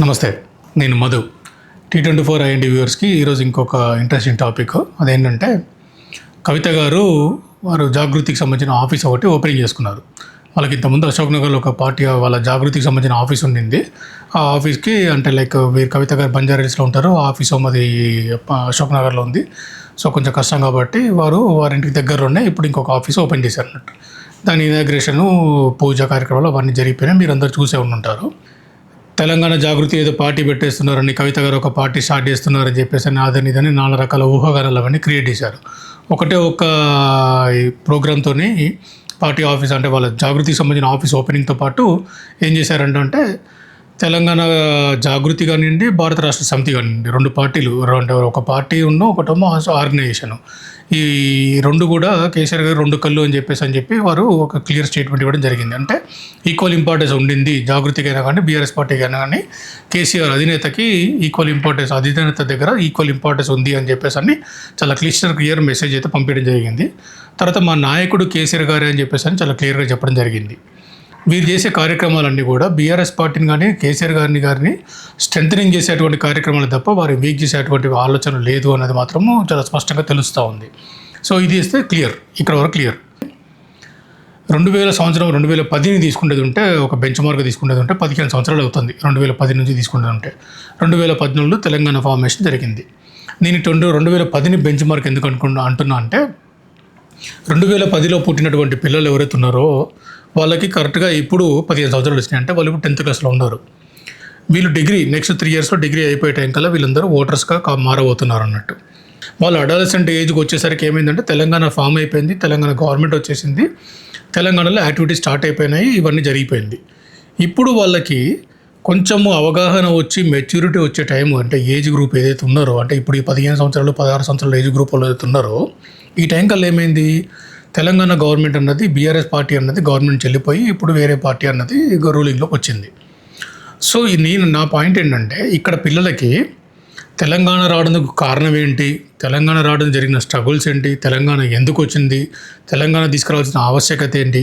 నమస్తే, నేను మధు. T24 వ్యూవర్స్కి ఈరోజు ఇంకొక ఇంట్రెస్టింగ్ టాపిక్. అదేంటంటే కవిత గారు వారు జాగృతికి సంబంధించిన ఆఫీస్ ఒకటి ఓపెనింగ్ చేసుకున్నారు. వాళ్ళకి ఇంతకుముందు అశోక్ నగర్లో ఒక పార్టీ వాళ్ళ జాగృతికి సంబంధించిన ఆఫీస్ ఉండింది. ఆ ఆఫీస్కి అంటే వీరు కవిత గారు బంజారాహిల్స్లో ఉంటారు, ఆ ఆఫీస్ మాది అశోక్ నగర్లో ఉంది. సో కొంచెం కష్టం కాబట్టి వారింటికి దగ్గరలోనే ఇప్పుడు ఇంకొక ఆఫీస్ ఓపెన్ చేశారు అన్నట్టు. దాని ఇనాగ్రేషను, పూజ కార్యక్రమాలు అవన్నీ జరిగిపోయినాయి. మీరు అందరూ చూసే ఉంటారు. తెలంగాణ జాగృతి ఏదో పార్టీ పెట్టేస్తున్నారని, కవిత గారు ఒక పార్టీ స్టార్ట్ చేస్తున్నారని చెప్పేసి అదని ఇదని నానా రకాల ఊహాగానాలు అవన్నీ క్రియేట్ చేశారు. ఒక ప్రోగ్రామ్తో పార్టీ ఆఫీస్ అంటే వాళ్ళ జాగృతికి సంబంధించిన ఆఫీస్ ఓపెనింగ్తో పాటు ఏం చేశారంటే తెలంగాణ జాగృతి కానివ్వండి, భారత రాష్ట్ర సమితి కానివ్వండి, రెండు పార్టీలు, ఒక పార్టీ ఒకటేమో ఆర్గనైజేషను, ఈ రెండు కూడా కేసీఆర్ గారు రెండు కళ్ళు అని చెప్పి వారు ఒక క్లియర్ స్టేట్మెంట్ ఇవ్వడం జరిగింది. అంటే ఈక్వల్ ఇంపార్టెన్స్ ఉండింది జాగృతికైనా కానీ బీఆర్ఎస్ పార్టీకైనా కానీ, కేసీఆర్ అధినేతకి ఈక్వల్ ఇంపార్టెన్స్, అధినేత దగ్గర ఈక్వల్ ఇంపార్టెన్స్ ఉంది అని చెప్పేసి చాలా క్లియర్ మెసేజ్ అయితే పంపించడం జరిగింది. తర్వాత మా నాయకుడు కేసీఆర్ గారే అని చెప్పేసి చాలా క్లియర్గా చెప్పడం జరిగింది. వీరు చేసే కార్యక్రమాలన్నీ కూడా బీఆర్ఎస్ పార్టీని కానీ కేసీఆర్ గారిని స్ట్రెంథనింగ్ చేసేటువంటి కార్యక్రమాలు తప్ప వారు వీక్ చేసేటువంటి ఆలోచన లేదు అన్నది మాత్రము చాలా స్పష్టంగా తెలుస్తూ ఉంది. సో ఇది ఇస్తే క్లియర్, ఇక్కడ వరకు క్లియర్. 2010 తీసుకునేది ఉంటే, ఒక బెంచ్ మార్క్ తీసుకునేది ఉంటే 15 సంవత్సరాలు అవుతుంది. 2010 నుంచి తీసుకునేది ఉంటే 2014లో తెలంగాణ ఫార్మేషన్ జరిగింది. నేను 2010ని బెంచ్ మార్క్ ఎందుకు అంటున్నా అంటే 2010లో పుట్టినటువంటి పిల్లలు ఎవరైతే ఉన్నారో వాళ్ళకి కరెక్ట్గా ఇప్పుడు 15 సంవత్సరాలు వచ్చినాయి. అంటే వాళ్ళు ఇప్పుడు 10th క్లాస్లో ఉన్నారు. వీళ్ళు డిగ్రీ నెక్స్ట్ 3 ఇయర్స్లో డిగ్రీ అయిపోయే టైం కల్లా వీళ్ళందరూ ఓటర్స్గా మారబోతున్నారు అన్నట్టు. వాళ్ళు అడాలసెంట్ ఏజ్కి వచ్చేసరికి ఏమైందంటే తెలంగాణ ఫామ్ అయిపోయింది, తెలంగాణ గవర్నమెంట్ వచ్చేసింది, తెలంగాణలో యాక్టివిటీస్ స్టార్ట్ అయిపోయినాయి, ఇవన్నీ జరిగిపోయింది. ఇప్పుడు వాళ్ళకి కొంచెము అవగాహన వచ్చి మెచ్యూరిటీ వచ్చే టైం, అంటే ఏజ్ గ్రూప్ ఏదైతే ఉన్నారో, అంటే ఇప్పుడు ఈ 15 సంవత్సరాలు 16 సంవత్సరాల ఏజ్ గ్రూప్ వాళ్ళు ఏదైతే ఉన్నారో, ఈ టైం కల్లా ఏమైంది, తెలంగాణ గవర్నమెంట్ అన్నది, బీఆర్ఎస్ పార్టీ అన్నది గవర్నమెంట్ చెల్లిపోయి ఇప్పుడు వేరే పార్టీ అన్నది రూలింగ్లోకి వచ్చింది. సో నా పాయింట్ ఏంటంటే ఇక్కడ పిల్లలకి తెలంగాణ రావడానికి కారణం ఏంటి, తెలంగాణ రావడం జరిగిన స్ట్రగుల్స్ ఏంటి, తెలంగాణ ఎందుకు వచ్చింది, తెలంగాణ తీసుకురావాల్సిన ఆవశ్యకత ఏంటి,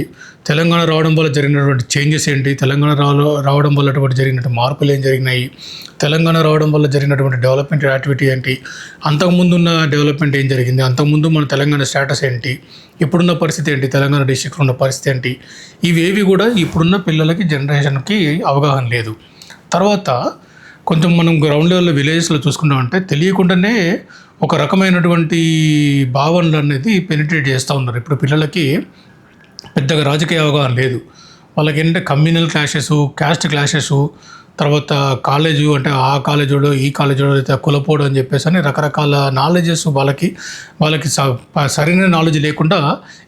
తెలంగాణ రావడం వల్ల జరిగినటువంటి చేంజెస్ ఏంటి, తెలంగాణ రావడం వల్ల జరిగినటువంటి మార్పులు ఏం జరిగినాయి, తెలంగాణ రావడం వల్ల జరిగినటువంటి డెవలప్మెంట్ యాక్టివిటీ ఏంటి, అంతకుముందు ఉన్న డెవలప్మెంట్ ఏం జరిగింది, అంతకుముందు మన తెలంగాణ స్టేటస్ ఏంటి, ఇప్పుడున్న పరిస్థితి ఏంటి, తెలంగాణ డిస్ట్రిక్ట్లో ఉన్న పరిస్థితి ఏంటి, ఇవేవి కూడా ఇప్పుడున్న పిల్లలకి జనరేషన్కి అవగాహన లేదు. తర్వాత కొంచెం మనం గ్రౌండ్ లెవెల్లో విలేజెస్లో చూసుకున్నామంటే తెలియకుండానే ఒక రకమైనటువంటి భావనలు అనేది పెనిట్రేట్ చేస్తూ ఉన్నారు. ఇప్పుడు పిల్లలకి పెద్దగా రాజకీయ అవగాహన లేదు. వాళ్ళకి ఏంటంటే కమ్యూనల్ క్లాషెస్, క్యాస్ట్ క్లాషెస్, తర్వాత కాలేజు అంటే ఆ కాలేజీలో ఈ కాలేజీలో అయితే కులపోడు అని చెప్పేసి అని రకరకాల నాలెడ్జెస్ వాళ్ళకి సరైన నాలెడ్జ్ లేకుండా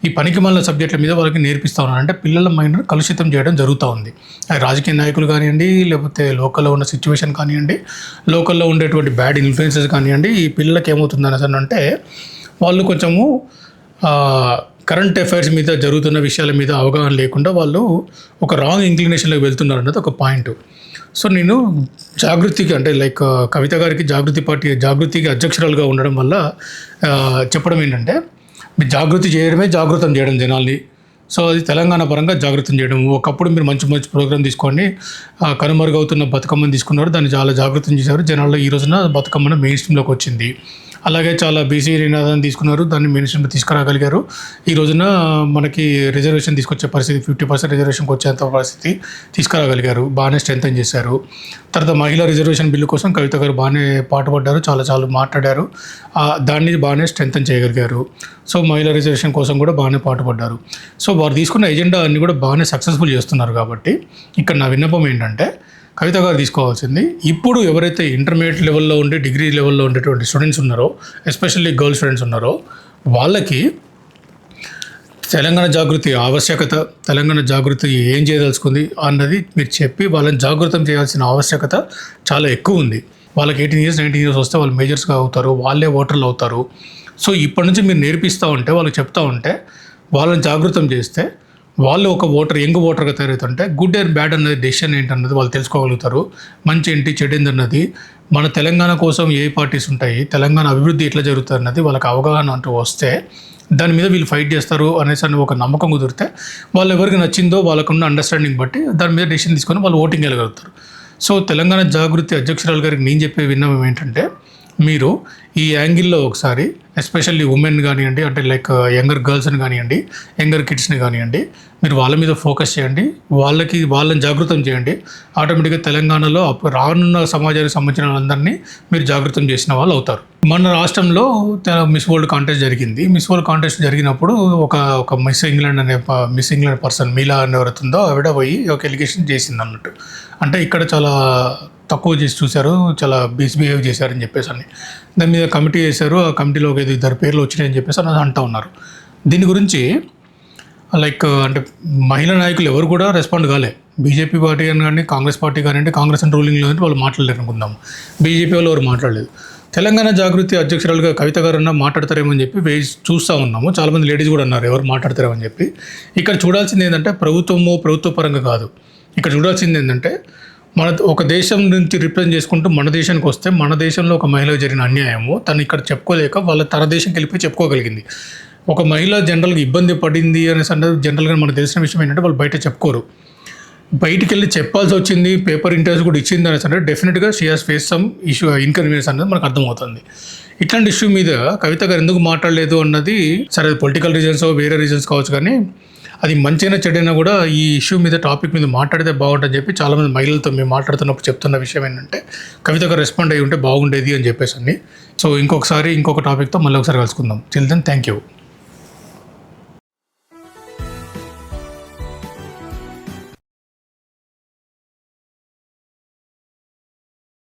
ఈ పనికి మాలిన సబ్జెక్టుల మీద వాళ్ళకి నేర్పిస్తూ ఉన్నారు. అంటే పిల్లల మైండ్ కలుషితం చేయడం జరుగుతూ ఉంది. అది రాజకీయ నాయకులు కానివ్వండి, లేకపోతే లోకల్లో ఉన్న సిచ్యువేషన్ కానివ్వండి, లోకల్లో ఉండేటువంటి బ్యాడ్ ఇన్ఫ్లుయెన్సెస్ కానివ్వండి, ఈ పిల్లలకి ఏమవుతుంది అంటే వాళ్ళు కొంచెము కరెంట్ అఫైర్స్ మీద జరుగుతున్న విషయాల మీద అవగాహన లేకుండా వాళ్ళు ఒక రాంగ్ ఇంక్లినేషన్లోకి వెళ్తున్నారు అన్నది ఒక పాయింట్. సో నేను జాగృతికి అంటే కవిత గారికి జాగృతికి అధ్యక్షురాలుగా ఉండడం వల్ల చెప్పడం ఏంటంటే, మీరు జాగృతి చేయడమే జాగృతం చేయడం జనాల్ని. సో అది తెలంగాణ పరంగా జాగృతం చేయడం. ఒకప్పుడు మీరు మంచి ప్రోగ్రాం తీసుకోండి, కనుమరుగవుతున్న బతుకమ్మని తీసుకున్నారు, దాన్ని చాలా జాగృతం చేశారు. జనాల్లో ఈ రోజున బతుకమ్మను మెయిన్ స్ట్రీమ్లోకి వచ్చింది. అలాగే చాలా బీసీ నినాదాన్ని తీసుకున్నారు, దాన్ని మెయిన్ స్ట్రీమ్లో తీసుకురాగలిగారు. ఈ రోజున మనకి రిజర్వేషన్ తీసుకొచ్చే పరిస్థితి, 50% రిజర్వేషన్కి వచ్చేంత పరిస్థితి తీసుకురాగలిగారు, బాగానే స్ట్రెంథన్ చేశారు. తర్వాత మహిళా రిజర్వేషన్ బిల్లు కోసం కవిత గారు బాగానే పాటుపడ్డారు, చాలా మాట్లాడారు, దాన్ని బాగానే స్ట్రెంథన్ చేయగలిగారు. సో మహిళా రిజర్వేషన్ కోసం కూడా బాగానే పాటుపడ్డారు. సో వారు తీసుకున్న ఎజెండా అన్ని కూడా బాగానే సక్సెస్ఫుల్ చేస్తున్నారు. కాబట్టి ఇక్కడ నా విన్నపం ఏంటంటే కవిత గారు తీసుకోవాల్సింది, ఇప్పుడు ఎవరైతే ఇంటర్మీడియట్ లెవెల్లో ఉండి డిగ్రీ లెవెల్లో ఉండేటువంటి స్టూడెంట్స్ ఉన్నారో, ఎస్పెషల్లీ గర్ల్ స్టూడెంట్స్ ఉన్నారో, వాళ్ళకి తెలంగాణ జాగృతి ఆవశ్యకత, తెలంగాణ జాగృతి ఏం చేయదలుచుకుంది అన్నది మీరు చెప్పి వాళ్ళని జాగృతం చేయాల్సిన ఆవశ్యకత చాలా ఎక్కువ ఉంది. వాళ్ళకి 18 years 19 years వస్తే వాళ్ళు మేజర్స్గా అవుతారు, వాళ్ళే ఓటర్లు అవుతారు. సో ఇప్పటి నుంచి మీరు నేర్పిస్తూ ఉంటే, వాళ్ళకి చెప్తూ ఉంటే, వాళ్ళని జాగృతం చేస్తే వాళ్ళు ఒక యంగ్ ఓటర్గా తయారవుతుంటే గుడ్ అండ్ బ్యాడ్ అన్నది డెసిషన్ ఏంటన్నది వాళ్ళు తెలుసుకోగలుగుతారు. మంచి ఏంటి చెడు ఏంటన్నది, మన తెలంగాణ కోసం ఏ పార్టీస్ ఉంటాయి, తెలంగాణ అభివృద్ధి ఎట్లా జరుగుతుంది అన్నది వాళ్ళకి అవగాహన అంటూ వస్తే దాని మీద వీళ్ళు ఫైట్ చేస్తారు అనేసి ఒక నమ్మకం కుదిరితే వాళ్ళు ఎవరికి నచ్చిందో వాళ్ళకున్న అండర్స్టాండింగ్ బట్టి దాని మీద డెసిషన్ తీసుకొని వాళ్ళు ఓటింగ్ వెళ్ళగలుగుతారు. సో తెలంగాణ జాగృతి అధ్యక్షురాలు గారికి నేను చెప్పే విన్నపం ఏంటంటే, మీరు ఈ యాంగిల్లో ఒకసారి ఎస్పెషల్లీ ఉమెన్ కానివ్వండి, అంటే లైక్ యంగర్ గర్ల్స్ని కానివ్వండి, యంగర్ కిడ్స్ని కానివ్వండి, మీరు వాళ్ళ మీద ఫోకస్ చేయండి, వాళ్ళని జాగృతం చేయండి. ఆటోమేటిక్గా తెలంగాణలో రానున్న సమాజానికి సంబంధించిన వాళ్ళందరినీ మీరు జాగృతం చేసిన వాళ్ళు అవుతారు. మన రాష్ట్రంలో మిస్ వరల్డ్ కాంటెస్ట్ జరిగింది. మిస్ వరల్డ్ కాంటెస్ట్ జరిగినప్పుడు ఒక మిస్ ఇంగ్లాండ్ పర్సన్ మీలా అని ఎవరైతుందో ఆవిడ పోయి ఒక ఎలిగేషన్ చేసింది అన్నట్టు. అంటే ఇక్కడ చాలా తక్కువ చేసి చూశారు, చాలా మిస్బిహేవ్ చేశారని చెప్పేసి అని దాని మీద కమిటీ చేశారు. ఆ కమిటీలో ఒక 2 పేర్లు వచ్చినాయని చెప్పేసి అని అంటూ ఉన్నారు. దీని గురించి లైక్ అంటే మహిళా నాయకులు ఎవరు కూడా రెస్పాండ్ కాలే. బీజేపీ పార్టీ కానీ కాంగ్రెస్ పార్టీ కానివ్వండి, కాంగ్రెస్ అండ్ రూలింగ్లో వాళ్ళు మాట్లాడలేరు అనుకుందాం. బీజేపీ వాళ్ళు ఎవరు మాట్లాడలేదు. తెలంగాణ జాగృతి అధ్యక్షురాలుగా కవిత గారు మాట్లాడతారేమని చెప్పి చూస్తూ ఉన్నాము. చాలామంది లేడీస్ కూడా అన్నారు ఎవరు మాట్లాడతారేమని చెప్పి. ఇక్కడ చూడాల్సింది ఏంటంటే ప్రభుత్వ పరంగా కాదు. ఇక్కడ చూడాల్సింది ఏంటంటే ఒక దేశం నుంచి రిప్రజెంట్ చేసుకుంటూ మన దేశానికి వస్తే మన దేశంలో ఒక మహిళకు జరిగిన అన్యాయము తను ఇక్కడ చెప్పుకోలేక తన దేశంకి వెళ్ళిపోయి చెప్పుకోగలిగింది. ఒక మహిళ జనరల్గా ఇబ్బంది పడింది అనేసి అంటే జనరల్గా మనకు తెలిసిన విషయం ఏంటంటే వాళ్ళు బయట చెప్పుకోరు. బయటికి వెళ్ళి చెప్పాల్సి వచ్చింది, పేపర్ ఇంటర్వ్యూస్ కూడా ఇచ్చింది అనేసి అంటే డెఫినెట్గా she has face some issue inconvenience అనేది మనకు అర్థమవుతుంది. ఇట్లాంటి ఇష్యూ మీద కవిత గారు ఎందుకు మాట్లాడలేదు అన్నది సరే పొలిటికల్ రీజన్స్ వేరే రీజన్స్ కావచ్చు, కానీ అది మంచైనా చెడైనా కూడా ఈ ఇష్యూ మీద టాపిక్ మీద మాట్లాడితే బాగుంటుందని చెప్పి చాలామంది మహిళలతో మేము మాట్లాడుతున్నప్పుడు చెప్తున్న విషయం ఏంటంటే కవిత గారు రెస్పాండ్ అయ్యి ఉంటే బాగుండేది అని చెప్పేసి అని. సో ఇంకొక టాపిక్తో మళ్ళీ ఒకసారి కలుసుకుందాం. Chill then thank you.